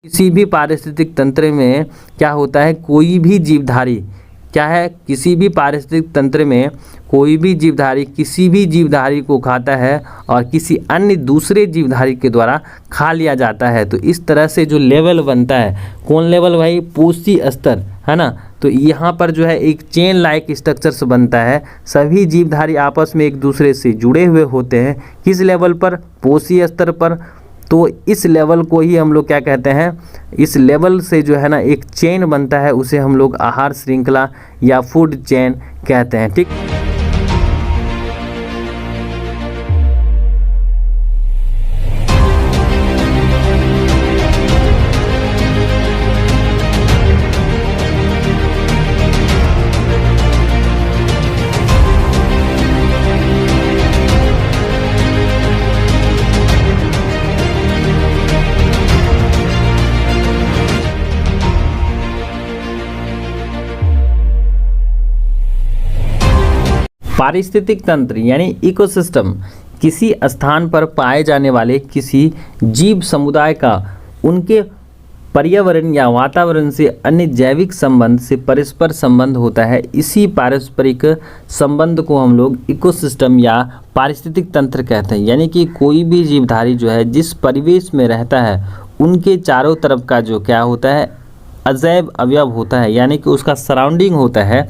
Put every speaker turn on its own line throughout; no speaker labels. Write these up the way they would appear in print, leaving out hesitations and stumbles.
किसी भी पारिस्थितिक तंत्र में क्या होता है, कोई भी जीवधारी क्या है, किसी भी पारिस्थितिक तंत्र में कोई भी जीवधारी किसी भी जीवधारी को खाता है और किसी अन्य दूसरे जीवधारी के द्वारा खा लिया जाता है। तो इस तरह से जो लेवल बनता है, कौन लेवल भाई, पोषी स्तर, है ना। तो यहाँ पर जो है एक चेन लाइक स्ट्रक्चर्स बनता है, सभी जीवधारी आपस में एक दूसरे से जुड़े हुए होते हैं। किस लेवल पर, पोषी स्तर पर। तो इस लेवल को ही हम लोग क्या कहते हैं, इस लेवल से जो है ना एक चेन बनता है, उसे हम लोग आहार श्रृंखला या फूड चेन कहते हैं। ठीक, पारिस्थितिक तंत्र यानी इकोसिस्टम किसी स्थान पर पाए जाने वाले किसी जीव समुदाय का उनके पर्यावरण या वातावरण से अन्य जैविक संबंध से परस्पर संबंध होता है। इसी पारस्परिक संबंध को हम लोग इकोसिस्टम या पारिस्थितिक तंत्र कहते हैं। यानी कि कोई भी जीवधारी जो है जिस परिवेश में रहता है उनके चारों तरफ का जो क्या होता है, अजैव अवयव होता है, यानी कि उसका सराउंडिंग होता है,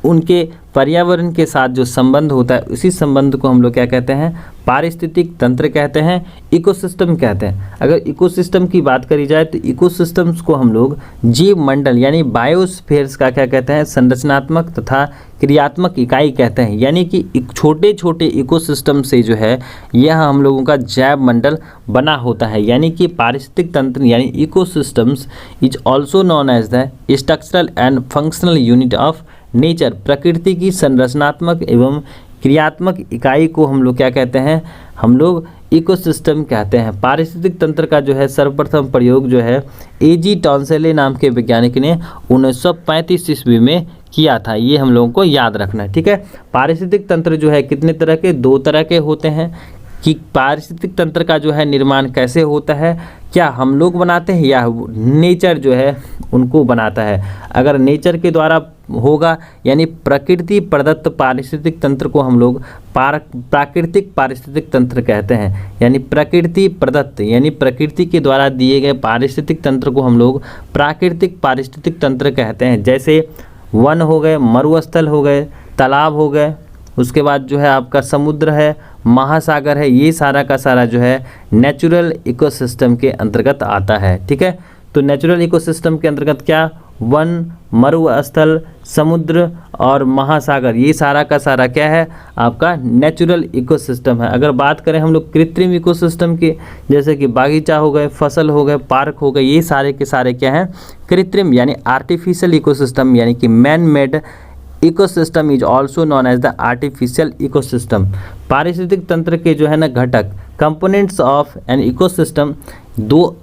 उनके पर्यावरण के साथ जो संबंध होता है, उसी संबंध को हम लोग क्या कहते हैं, पारिस्थितिक तंत्र कहते हैं, इकोसिस्टम कहते हैं। अगर इकोसिस्टम की बात करी जाए तो इकोसिस्टम्स को हम लोग जीव मंडल यानी बायोस्फीयर्स का क्या कहते हैं, संरचनात्मक तथा क्रियात्मक इकाई कहते हैं। यानी कि छोटे छोटे इकोसिस्टम से जो है यह हम लोगों का जैव मंडल बना होता है। यानी कि पारिस्थितिक तंत्र यानी ecosystems is also known as the structural and functional unit of nature. प्रकृति की संरचनात्मक एवं क्रियात्मक इकाई को हम लोग क्या कहते हैं, हम लोग इकोसिस्टम कहते हैं। पारिस्थितिक तंत्र का जो है सर्वप्रथम प्रयोग जो है एजी टॉन्सेले नाम के वैज्ञानिक ने 1935 ईस्वी में किया था। ये हम लोगों को याद रखना है, ठीक है। पारिस्थितिक तंत्र जो है कितने तरह के, दो तरह के होते हैं। कि पारिस्थितिक तंत्र का जो है निर्माण कैसे होता है, क्या हम लोग बनाते हैं या नेचर जो है उनको बनाता है। अगर नेचर के द्वारा होगा यानी प्रकृति प्रदत्त पारिस्थितिक तंत्र को हम लोग प्राकृतिक पारिस्थितिक तंत्र कहते हैं। यानी प्रकृति प्रदत्त यानी प्रकृति के द्वारा दिए गए पारिस्थितिक तंत्र को हम लोग प्राकृतिक पारिस्थितिक तंत्र कहते हैं। जैसे वन हो गए, मरुस्थल हो गए, तालाब हो गए, उसके बाद जो है आपका समुद्र है, महासागर है, ये सारा का सारा जो है नेचुरल इकोसिस्टम के अंतर्गत आता है। ठीक है, तो नेचुरल इकोसिस्टम के अंतर्गत क्या, वन, मरुस्थल, समुद्र और महासागर, ये सारा का सारा क्या है आपका नेचुरल इकोसिस्टम है। अगर बात करें हम लोग कृत्रिम इकोसिस्टम की, जैसे कि बागीचा हो गए, फसल हो गए, पार्क हो गए, ये सारे के सारे क्या हैं, कृत्रिम यानी आर्टिफिशियल इकोसिस्टम। यानी कि man made ecosystem is also known as the artificial ecosystem. पारिस्थितिक तंत्र के जो है ना घटक, कंपोनेंट्स ऑफ एन इकोसिस्टम, दो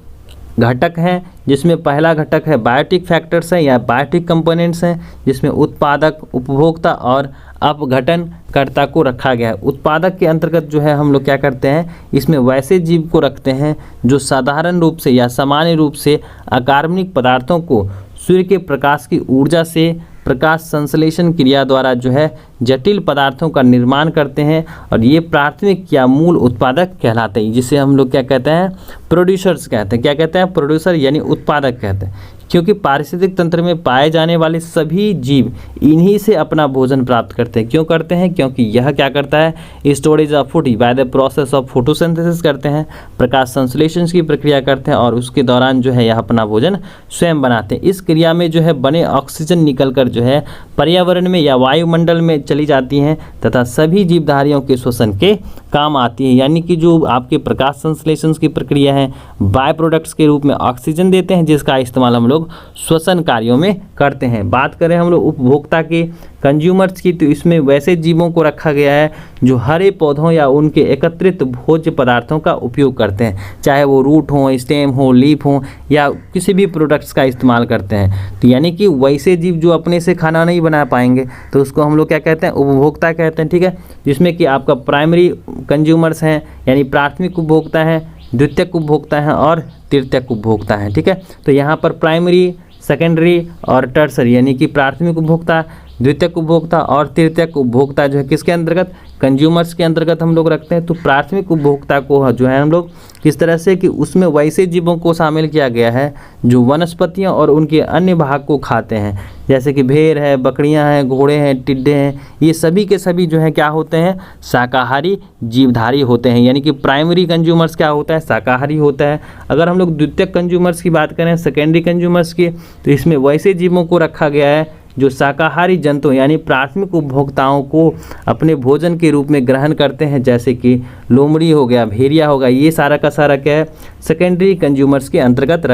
घटक हैं, जिसमें पहला घटक है बायोटिक फैक्टर्स हैं या बायोटिक कंपोनेंट्स हैं, जिसमें उत्पादक, उपभोक्ता और अपघटनकर्ता को रखा गया है। उत्पादक के अंतर्गत जो है हम लोग क्या करते हैं, इसमें वैसे जीव को रखते हैं जो साधारण रूप से या सामान्य रूप से अकार्बनिक पदार्थों को सूर्य के प्रकाश की ऊर्जा से प्रकाश संश्लेषण क्रिया द्वारा जो है जटिल पदार्थों का निर्माण करते हैं, और ये प्राथमिक या मूल उत्पादक कहलाते हैं, जिसे हम लोग क्या कहते हैं, प्रोड्यूसर्स कहते हैं। क्या कहते हैं, प्रोड्यूसर यानी उत्पादक कहते हैं। क्योंकि पारिस्थितिक तंत्र में पाए जाने वाले सभी जीव इन्हीं से अपना भोजन प्राप्त करते हैं। क्यों करते हैं, क्योंकि यह क्या करता है, storage of food by the process of photosynthesis करते हैं, प्रकाश संश्लेषण की प्रक्रिया करते हैं, और उसके दौरान जो है यह अपना भोजन स्वयं बनाते हैं। इस क्रिया में जो है बने ऑक्सीजन निकलकर जो है पर्यावरण में या वायुमंडल में चली जाती हैं तथा सभी जीवधारियों के श्वसन के काम आती है। यानी कि जो आपके प्रकाश संश्लेषण की प्रक्रिया है, बाय प्रोडक्ट्स के रूप में ऑक्सीजन देते हैं, जिसका इस्तेमाल हम लोग श्वसन कार्यों में करते हैं। बात करें हम लोग उपभोक्ता के, कंज्यूमर्स की, तो इसमें वैसे जीवों को रखा गया है जो हरे पौधों या उनके एकत्रित भोज्य पदार्थों का उपयोग करते हैं, चाहे वो रूट हो, स्टेम हो, लीफ हो, या किसी भी प्रोडक्ट्स का इस्तेमाल करते हैं। तो यानी कि वैसे जीव जो अपने से खाना नहीं बना पाएंगे, तो उसको हम लोग क्या कहते हैं, उपभोक्ता कहते हैं। ठीक है, जिसमें कि आपका प्राइमरी कंज्यूमर्स हैं यानी प्राथमिक उपभोक्ता हैं, द्वितीयक उपभोक्ता हैं और तृतीयक उपभोक्ता हैं। ठीक है, तो यहाँ पर प्राइमरी, सेकेंडरी और टर्सरी यानी कि प्राथमिक उपभोक्ता, द्वितीयक उपभोक्ता और तृतीयक उपभोक्ता जो है किसके अंतर्गत, कंज्यूमर्स के अंतर्गत हम लोग रखते हैं। तो प्राथमिक उपभोक्ता को जो है हम लोग किस तरह से कि उसमें वैसे जीवों को शामिल किया गया है जो वनस्पतियां और उनके अन्य भाग को खाते हैं, जैसे कि भेड़ है, बकरियां हैं, घोड़े हैं, टिड्डे हैं, ये सभी के सभी जो है क्या होते हैं, शाकाहारी जीवधारी होते हैं। यानी कि प्राइमरी कंज्यूमर्स क्या होता है, शाकाहारी होता है। अगर हम लोग द्वितीयक कंज्यूमर्स की बात करें, सेकेंडरी कंज्यूमर्स की, तो इसमें वैसे जीवों को रखा गया है जो शाकाहारी जंतु यानी प्राथमिक उपभोक्ताओं को अपने भोजन के रूप में ग्रहण करते हैं, जैसे कि लोमड़ी हो गया, भेड़िया हो गया, ये सारा का सारा क्या है, सेकेंडरी कंज्यूमर्स के अंतर्गत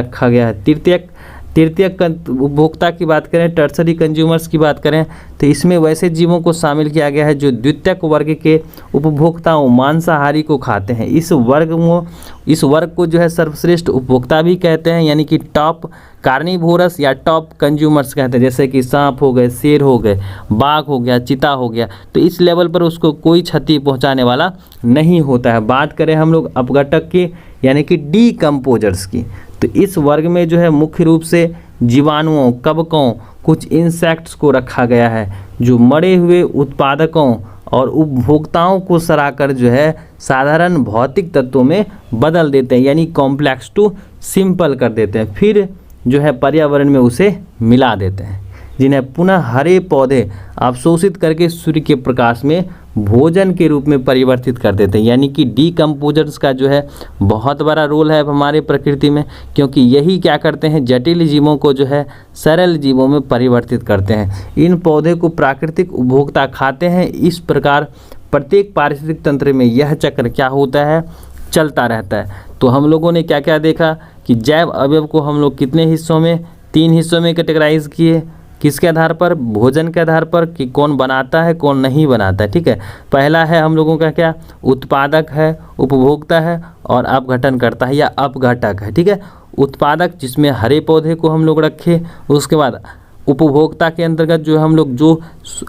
तृतीयक उपभोक्ता की बात करें, टर्सरी कंज्यूमर्स की बात करें, तो इसमें वैसे जीवों को शामिल किया गया है जो द्वितीयक वर्ग के उपभोक्ताओं मांसाहारी को खाते हैं। इस वर्ग को जो है सर्वश्रेष्ठ उपभोक्ता भी कहते हैं, यानी कि टॉप कार्निवोरस या टॉप कंज्यूमर्स कहते हैं, जैसे कि सांप हो गए, शेर हो गए, बाघ हो गया, चीता हो गया। तो इस लेवल पर उसको कोई क्षति पहुंचाने वाला नहीं होता है। बात करें हम लोग अपघटक की यानी कि डीकम्पोजर्स की, तो इस वर्ग में जो है मुख्य रूप से जीवाणुओं, कवकों, कुछ इंसेक्ट्स को रखा गया है जो मरे हुए उत्पादकों और उपभोक्ताओं को सड़ाकर जो है साधारण भौतिक तत्वों में बदल देते हैं, यानी कॉम्प्लेक्स टू सिंपल कर देते हैं, फिर जो है पर्यावरण में उसे मिला देते हैं, जिन्हें पुनः हरे पौधे अवशोषित करके सूर्य के प्रकाश में भोजन के रूप में परिवर्तित कर देते हैं। यानी कि डीकम्पोजर्स का जो है बहुत बड़ा रोल है हमारे प्रकृति में, क्योंकि यही क्या करते हैं, जटिल जीवों को जो है सरल जीवों में परिवर्तित करते हैं। इन पौधे को प्राकृतिक उपभोक्ता खाते हैं। इस प्रकार प्रत्येक पारिस्थितिक तंत्र में यह चक्र क्या होता है, चलता रहता है। तो हम लोगों ने क्या क्या देखा कि जैव अवयव को हम लोग कितने हिस्सों में, 3 हिस्सों में कैटेगराइज किए, किसके आधार पर, भोजन के आधार पर कि कौन बनाता है कौन नहीं बनाता है। ठीक है, पहला है हम लोगों का क्या, उत्पादक है, उपभोक्ता है और अपघटन करता है या अपघटक है। ठीक है, उत्पादक जिसमें हरे पौधे को हम लोग रखे, उसके बाद उपभोक्ता के अंतर्गत जो हम लोग जो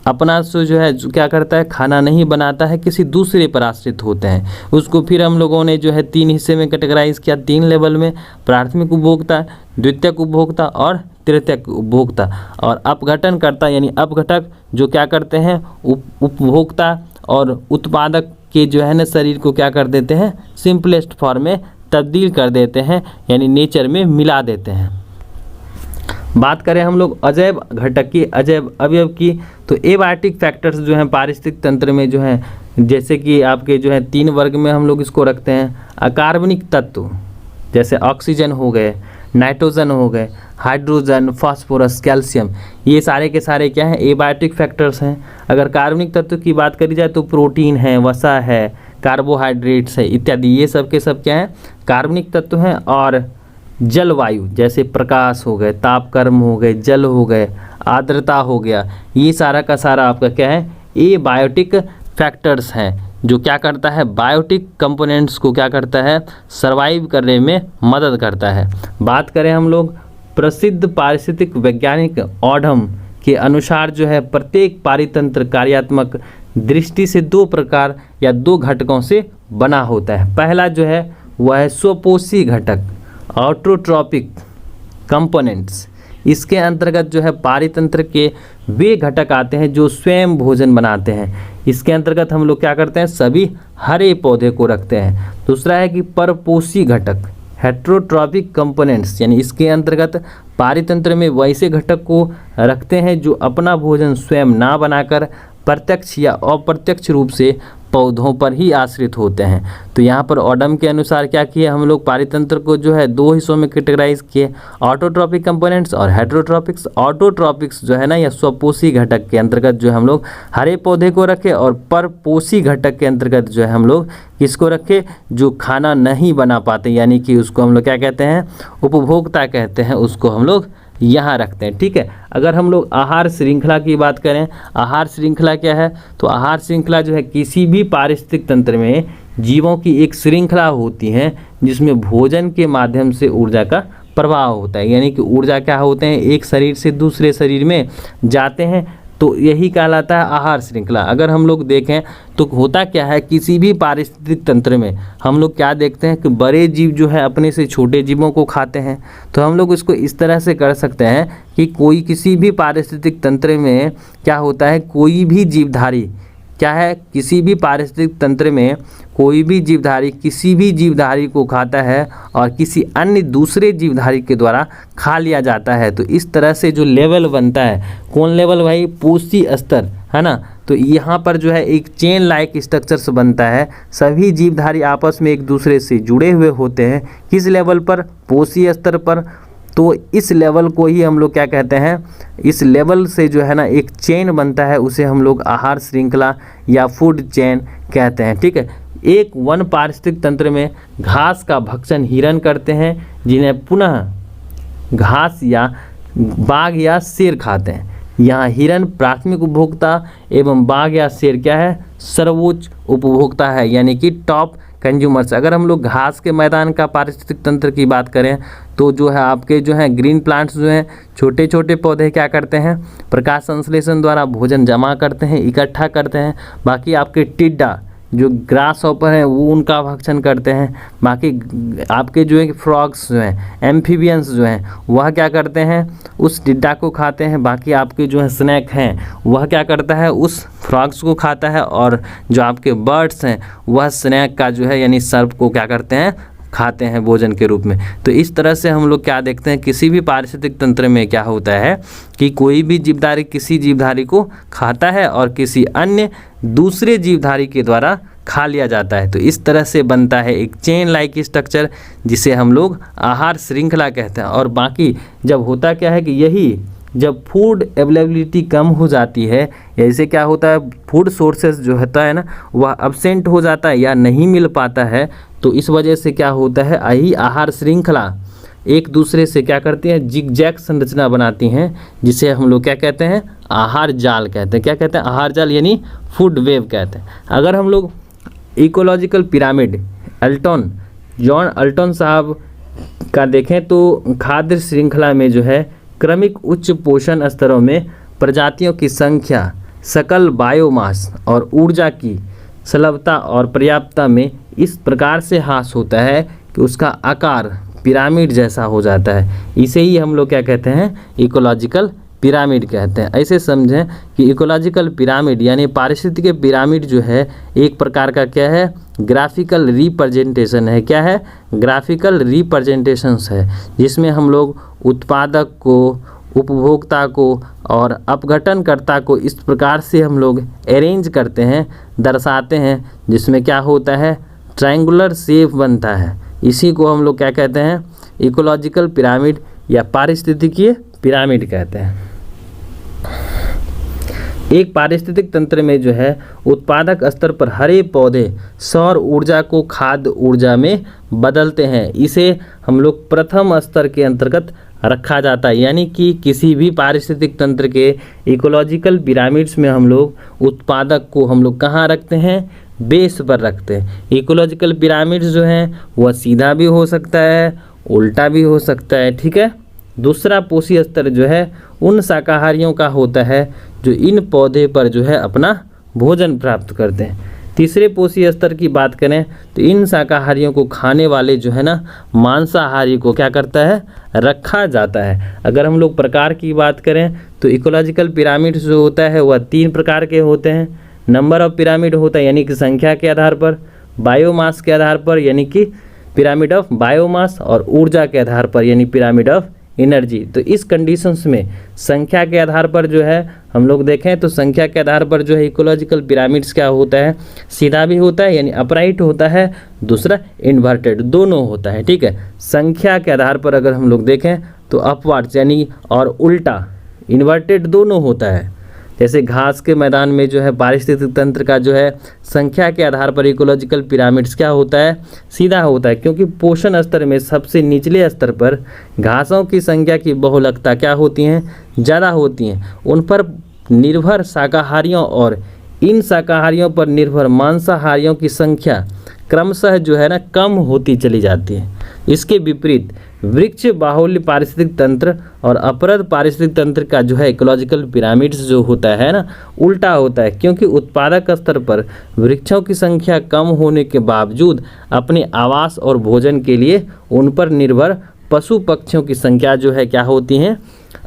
अपना से जो है क्या करता है, खाना नहीं बनाता है, किसी दूसरे पर आश्रित होते हैं, उसको फिर हम लोगों ने जो है 3 हिस्से में कैटेगराइज किया, 3 लेवल में, प्राथमिक उपभोक्ता, द्वितीयक उपभोक्ता और तृतीयक उपभोक्ता। और अपघटन करता यानी अपघटक जो क्या करते हैं, उपभोक्ता और उत्पादक के जो है ना शरीर को क्या कर देते हैं, सिंपलेस्ट फॉर्म में तब्दील कर देते हैं, यानी नेचर में मिला देते हैं। बात करें हम लोग अजैव घटक की, अजैव अवयव की, तो एबायोटिक फैक्टर्स जो हैं पारिस्थितिक तंत्र में जो हैं, जैसे कि आपके जो है 3 वर्ग में हम लोग इसको रखते हैं। अकार्बनिक तत्व जैसे ऑक्सीजन हो गए, नाइट्रोजन हो गए, हाइड्रोजन, फास्फोरस, कैल्शियम, ये सारे के सारे क्या हैं, एबायोटिक फैक्टर्स हैं। अगर कार्बनिक तत्व की बात करी जाए तो प्रोटीन है, वसा है, कार्बोहाइड्रेट्स है इत्यादि, ये सब के सब क्या हैं, कार्बनिक तत्व हैं। और जलवायु जैसे प्रकाश हो गए, तापक्रम हो गए, जल हो गए, आर्द्रता हो गया, ये सारा का सारा आपका क्या है, एबायोटिक फैक्टर्स हैं, जो क्या करता है, बायोटिक कंपोनेंट्स को क्या करता है, सरवाइव करने में मदद करता है। बात करें हम लोग प्रसिद्ध पारिस्थितिक वैज्ञानिक ऑडम के अनुसार जो है प्रत्येक पारितंत्र कार्यात्मक दृष्टि से 2 प्रकार या 2 घटकों से बना होता है। पहला जो है वह है स्वपोषी घटक, ऑटोट्रॉपिक कंपोनेंट्स। इसके अंतर्गत जो है पारितंत्र के वे घटक आते हैं जो स्वयं भोजन बनाते हैं। इसके अंतर्गत हम लोग क्या करते हैं, सभी हरे पौधे को रखते हैं। दूसरा है कि परपोषी घटक, हेट्रोट्रॉपिक कंपोनेंट्स, यानी इसके अंतर्गत पारितंत्र में वैसे घटक को रखते हैं जो अपना भोजन स्वयं ना बनाकर प्रत्यक्ष या अप्रत्यक्ष रूप से पौधों पर ही आश्रित होते हैं। तो यहाँ पर ऑडम के अनुसार क्या किए हम लोग, पारितंत्र को जो है 2 हिस्सों में कैटेगराइज किए, ऑटोट्रॉपिक कंपोनेंट्स और हेट्रोट्रॉपिक्स। ऑटोट्रॉपिक्स जो है ना या स्वपोषी घटक के अंतर्गत जो है हम लोग हरे पौधे को रखे, और परपोषी घटक के अंतर्गत जो है हम लोग किसको रखे, जो खाना नहीं बना पाते, यानी कि उसको हम लोग क्या कहते हैं, उपभोक्ता कहते हैं, उसको हम लोग यहाँ रखते हैं। ठीक है, अगर हम लोग आहार श्रृंखला की बात करें, आहार श्रृंखला क्या है, तो आहार श्रृंखला जो है किसी भी पारिस्थितिक तंत्र में जीवों की एक श्रृंखला होती है जिसमें भोजन के माध्यम से ऊर्जा का प्रवाह होता है। यानी कि ऊर्जा क्या होते हैं, एक शरीर से दूसरे शरीर में जाते हैं, तो यही कहलाता है आहार श्रृंखला। अगर हम लोग देखें तो होता क्या है, किसी भी पारिस्थितिक तंत्र में हम लोग क्या देखते हैं कि बड़े जीव जो है अपने से छोटे जीवों को खाते हैं। तो हम लोग इसको इस तरह से कर सकते हैं कि कोई किसी भी पारिस्थितिक तंत्र में क्या होता है, कोई भी जीवधारी क्या है, किसी भी पारिस्थितिक तंत्र में कोई भी जीवधारी किसी भी जीवधारी को खाता है और किसी अन्य दूसरे जीवधारी के द्वारा खा लिया जाता है। तो इस तरह से जो लेवल बनता है, कौन लेवल भाई, पोषी स्तर, है ना। तो यहाँ पर जो है एक चेन लाइक स्ट्रक्चर्स बनता है, सभी जीवधारी आपस में एक दूसरे से जुड़े हुए होते हैं। किस लेवल पर, पोषी स्तर पर। तो इस लेवल को ही हम लोग क्या कहते हैं, इस लेवल से जो है ना एक चेन बनता है, उसे हम लोग आहार श्रृंखला या फूड चेन कहते हैं। ठीक है, एक वन पारिस्थितिक तंत्र में घास का भक्षण हिरण करते हैं, जिन्हें पुनः घास या बाघ या शेर खाते हैं। यहाँ हिरण प्राथमिक उपभोक्ता एवं बाघ या शेर क्या है, सर्वोच्च उपभोक्ता है, यानी कि टॉप कंज्यूमर्स। अगर हम लोग घास के मैदान का पारिस्थितिक तंत्र की बात करें तो जो है आपके जो है ग्रीन प्लांट्स जो हैं, छोटे छोटे पौधे क्या करते हैं, प्रकाश संश्लेषण द्वारा भोजन जमा करते हैं, इकट्ठा करते हैं। बाकी आपके टिड्डा जो ग्रास हॉपर हैं वो उनका भक्षण करते हैं। बाकी आपके जो है फ्रॉग्स जो हैं, एम्फीबियंस जो हैं, वह क्या करते हैं, उस टिड्डा को खाते हैं। बाकी आपके जो है स्नैक हैं वह क्या करता है, उस फ्रॉग्स को खाता है। और जो आपके बर्ड्स हैं वह स्नैक का जो है यानी सर्प को क्या करते हैं, खाते हैं भोजन के रूप में। तो इस तरह से हम लोग क्या देखते हैं, किसी भी पारिस्थितिक तंत्र में क्या होता है कि कोई भी जीवधारी किसी जीवधारी को खाता है और किसी अन्य दूसरे जीवधारी के द्वारा खा लिया जाता है। तो इस तरह से बनता है एक चेन लाइक स्ट्रक्चर, जिसे हम लोग आहार श्रृंखला कहते हैं। और बाकी जब होता क्या है कि यही जब फूड अवेलेबिलिटी कम हो जाती है, ऐसे क्या होता है, फूड सोर्सेज जो होता है ना वह अब्सेंट हो जाता है या नहीं मिल पाता है। तो इस वजह से क्या होता है, यही आहार श्रृंखला एक दूसरे से क्या करती हैं, जिगजैग संरचना बनाती हैं, जिसे हम लोग क्या कहते हैं, आहार जाल कहते हैं। क्या कहते हैं, आहार जाल यानी फूड वेव कहते हैं। अगर हम लोग इकोलॉजिकल पिरामिड जॉन अल्टन साहब का देखें तो खाद्य श्रृंखला में जो है क्रमिक उच्च पोषण स्तरों में प्रजातियों की संख्या, सकल बायोमास और ऊर्जा की सुलभता और पर्याप्तता में इस प्रकार से ह्रास होता है कि उसका आकार पिरामिड जैसा हो जाता है। इसे ही हम लोग क्या कहते हैं, इकोलॉजिकल पिरामिड कहते हैं। ऐसे समझें कि इकोलॉजिकल पिरामिड यानी पारिस्थितिक पिरामिड जो है एक प्रकार का क्या है, ग्राफिकल रिप्रेजेंटेशन है। क्या है, ग्राफिकल रिप्रेजेंटेशंस है, जिसमें हम लोग उत्पादक को, उपभोक्ता को और अपघटनकर्ता को इस प्रकार से हम लोग अरेंज करते हैं, दर्शाते हैं, जिसमें क्या होता है, ट्रायंगुलर शेप बनता है। इसी को हम लोग क्या कहते हैं, इकोलॉजिकल पिरामिड या पारिस्थितिकीय पिरामिड कहते हैं। एक पारिस्थितिक तंत्र में जो है उत्पादक स्तर पर हरे पौधे सौर ऊर्जा को खाद्य ऊर्जा में बदलते हैं। इसे हम लोग प्रथम स्तर के अंतर्गत रखा जाता है। यानी कि किसी भी पारिस्थितिक तंत्र के इकोलॉजिकल पिरामिड्स में हम लोग उत्पादक को हम लोग कहाँ रखते हैं, बेस पर रखते हैं। इकोलॉजिकल पिरामिड्स जो हैं वह सीधा भी हो सकता है, उल्टा भी हो सकता है। ठीक है। दूसरा पोषी स्तर जो है उन शाकाहारियों का होता है जो इन पौधे पर जो है अपना भोजन प्राप्त करते हैं। तीसरे पोषी स्तर की बात करें तो इन शाकाहारियों को खाने वाले जो है ना मांसाहारी को क्या करता है, रखा जाता है। अगर हम लोग प्रकार की बात करें तो इकोलॉजिकल पिरामिड जो होता है वह 3 प्रकार के होते हैं। नंबर ऑफ पिरामिड होता है यानी कि संख्या के आधार पर, बायोमास के आधार पर यानी कि पिरामिड ऑफ बायोमास, और ऊर्जा के आधार पर यानी पिरामिड ऑफ एनर्जी। तो इस कंडीशंस में संख्या के आधार पर जो है हम लोग देखें तो संख्या के आधार पर जो है इकोलॉजिकल पिरामिड्स क्या होता है, सीधा भी होता है यानी अपराइट होता है, दूसरा इन्वर्टेड, दोनों होता है। ठीक है। संख्या के आधार पर अगर हम लोग देखें तो अपवार्ड्स यानी और उल्टा इन्वर्टेड दोनों होता है। जैसे घास के मैदान में जो है पारिस्थितिक तंत्र का जो है संख्या के आधार पर इकोलॉजिकल पिरामिड्स क्या होता है, सीधा होता है, क्योंकि पोषण स्तर में सबसे निचले स्तर पर घासों की संख्या की बहुलकता क्या होती हैं, ज़्यादा होती हैं। उन पर निर्भर शाकाहारियों और इन शाकाहारियों पर निर्भर मांसाहारियों की संख्या क्रमशः जो है ना कम होती चली जाती है। इसके विपरीत वृक्ष बाहुल्य पारिस्थितिक तंत्र और अपरद पारिस्थितिक तंत्र का जो है इकोलॉजिकल पिरामिड्स जो होता है ना, उल्टा होता है, क्योंकि उत्पादक स्तर पर वृक्षों की संख्या कम होने के बावजूद अपने आवास और भोजन के लिए उन पर निर्भर पशु पक्षियों की संख्या जो है क्या होती है,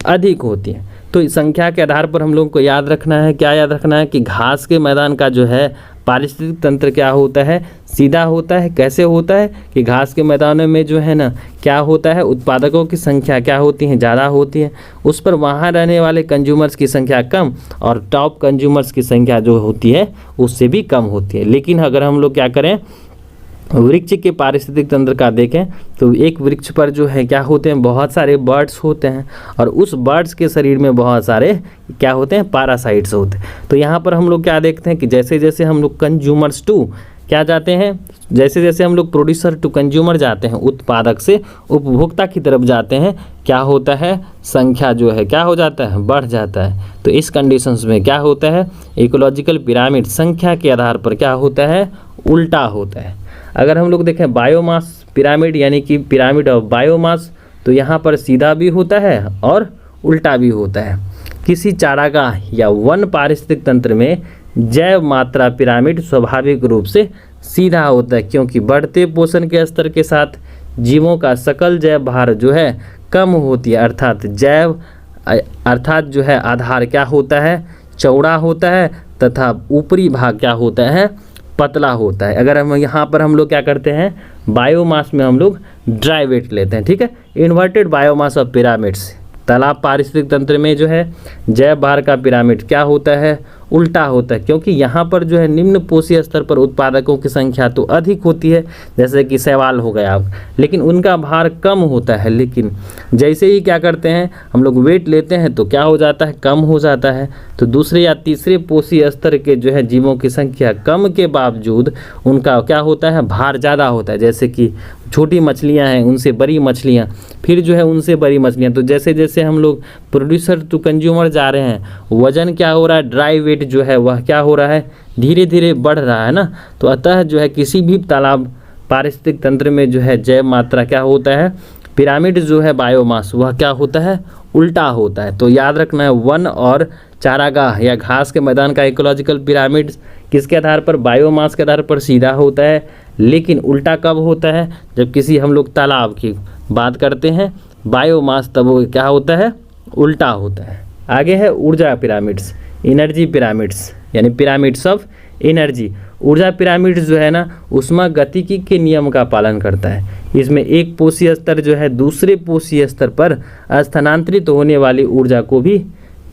अधिक होती है। तो इस संख्या के आधार पर हम लोगों को याद रखना है, क्या याद रखना है कि घास के मैदान का जो है पारिस्थितिक तंत्र क्या होता है, सीधा होता है। कैसे होता है कि घास के मैदानों में जो है ना क्या होता है, उत्पादकों की संख्या क्या होती है, ज़्यादा होती है, उस पर वहाँ रहने वाले कंज्यूमर्स की संख्या कम और टॉप कंज्यूमर्स की संख्या जो होती है उससे भी कम होती है। लेकिन अगर हम लोग क्या करें, वृक्ष के पारिस्थितिक तंत्र का देखें तो एक वृक्ष पर जो है क्या होते हैं, बहुत सारे बर्ड्स होते हैं और उस बर्ड्स के शरीर में बहुत सारे क्या होते हैं, पैरासाइट्स होते हैं। तो यहाँ पर हम लोग क्या देखते हैं कि जैसे जैसे हम लोग कंज्यूमर्स टू क्या जाते हैं, जैसे जैसे हम लोग प्रोड्यूसर टू कंज्यूमर जाते हैं, उत्पादक से उपभोक्ता की तरफ जाते हैं, क्या होता है, संख्या जो है क्या हो जाता है, बढ़ जाता है। तो इस कंडीशंस में क्या होता है, इकोलॉजिकल पिरामिड संख्या के आधार पर क्या होता है, उल्टा होता है। अगर हम लोग देखें बायोमास पिरामिड यानी कि पिरामिड ऑफ बायोमास, तो यहाँ पर सीधा भी होता है और उल्टा भी होता है। किसी चारागाह या वन पारिस्थितिक तंत्र में जैव मात्रा पिरामिड स्वाभाविक रूप से सीधा होता है, क्योंकि बढ़ते पोषण के स्तर के साथ जीवों का सकल जैव भार जो है कम होती है, अर्थात जो है आधार क्या होता है, चौड़ा होता है तथा ऊपरी भाग क्या होता है, पतला होता है। अगर हम लोग क्या करते हैं, बायोमास में हम लोग ड्राई वेट लेते हैं, ठीक है। इन्वर्टेड बायोमास ऑफ पिरामिड्स, तालाब पारिस्थितिक तंत्र में जो है जैव भार का पिरामिड क्या होता है, उल्टा होता है, क्योंकि यहाँ पर जो है निम्न पोषीय स्तर पर उत्पादकों की संख्या तो अधिक होती है, जैसे कि शैवाल हो गया आप, लेकिन उनका भार कम होता है। लेकिन जैसे ही क्या करते हैं हम लोग वेट लेते हैं तो क्या हो जाता है, कम हो जाता है। तो दूसरे या तीसरे पोषीय स्तर के जो है जीवों की संख्या कम के बावजूद उनका क्या होता है, भार ज़्यादा होता है। जैसे कि छोटी मछलियाँ हैं उनसे बड़ी मछलियाँ, फिर जो है उनसे बड़ी मछलियाँ। तो जैसे जैसे हम लोग प्रोड्यूसर टू कंज्यूमर जा रहे हैं, वजन क्या हो रहा है, ड्राई वेट जो है वह क्या हो रहा है, धीरे धीरे बढ़ रहा है ना। तो अतः जो है किसी भी तालाब पारिस्थितिक तंत्र में जो है जैव मात्रा क्या होता है, पिरामिड जो है बायोमास वह क्या होता है, उल्टा होता है। तो याद रखना है, वन और चारागाह या घास के मैदान का इकोलॉजिकल पिरामिड किसके आधार पर, बायोमास के आधार पर सीधा होता है, लेकिन उल्टा कब होता है, जब किसी हम लोग तालाब की बात करते हैं बायोमास, तब वो क्या होता है, उल्टा होता है। आगे है ऊर्जा पिरामिड्स, एनर्जी पिरामिड्स यानी पिरामिड्स ऑफ एनर्जी। ऊर्जा पिरामिड जो है ना ऊष्मागतिकी के नियम का पालन करता है। इसमें एक पोषीय स्तर जो है दूसरे पोषीय स्तर पर स्थानांतरित होने वाली ऊर्जा को भी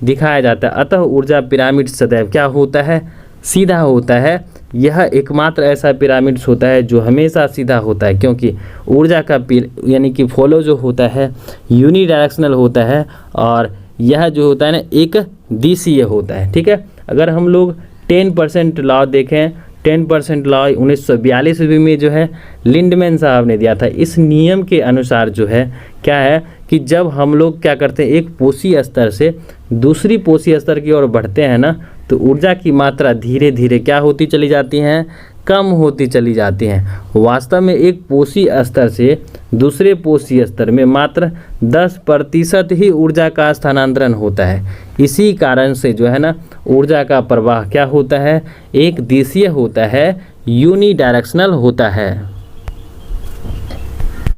दिखाया जाता है। अतः ऊर्जा पिरामिड सदैव क्या होता है, सीधा होता है। यह एकमात्र ऐसा पिरामिड्स होता है जो हमेशा सीधा होता है, क्योंकि ऊर्जा का यानी कि फ्लो जो होता है यूनिडायरेक्शनल होता है और यह जो होता है ना एक दिशीय होता है, ठीक है। अगर हम लोग 10% लॉ देखें, 10% लॉ 1942 ईस्वी में जो है लिंडमैन साहब ने दिया था। इस नियम के अनुसार जो है क्या है कि जब हम लोग क्या करते हैं, एक पोषीय स्तर से दूसरी पोषीय स्तर की ओर बढ़ते हैं ना, तो ऊर्जा की मात्रा धीरे धीरे क्या होती चली जाती हैं, कम होती चली जाती हैं। वास्तव में एक पोषीय स्तर से दूसरे पोषीय स्तर में मात्र 10% ही ऊर्जा का स्थानांतरण होता है। इसी कारण से जो है ना ऊर्जा का प्रवाह क्या होता है, एक दिशीय होता है, यूनिडायरेक्शनल होता है।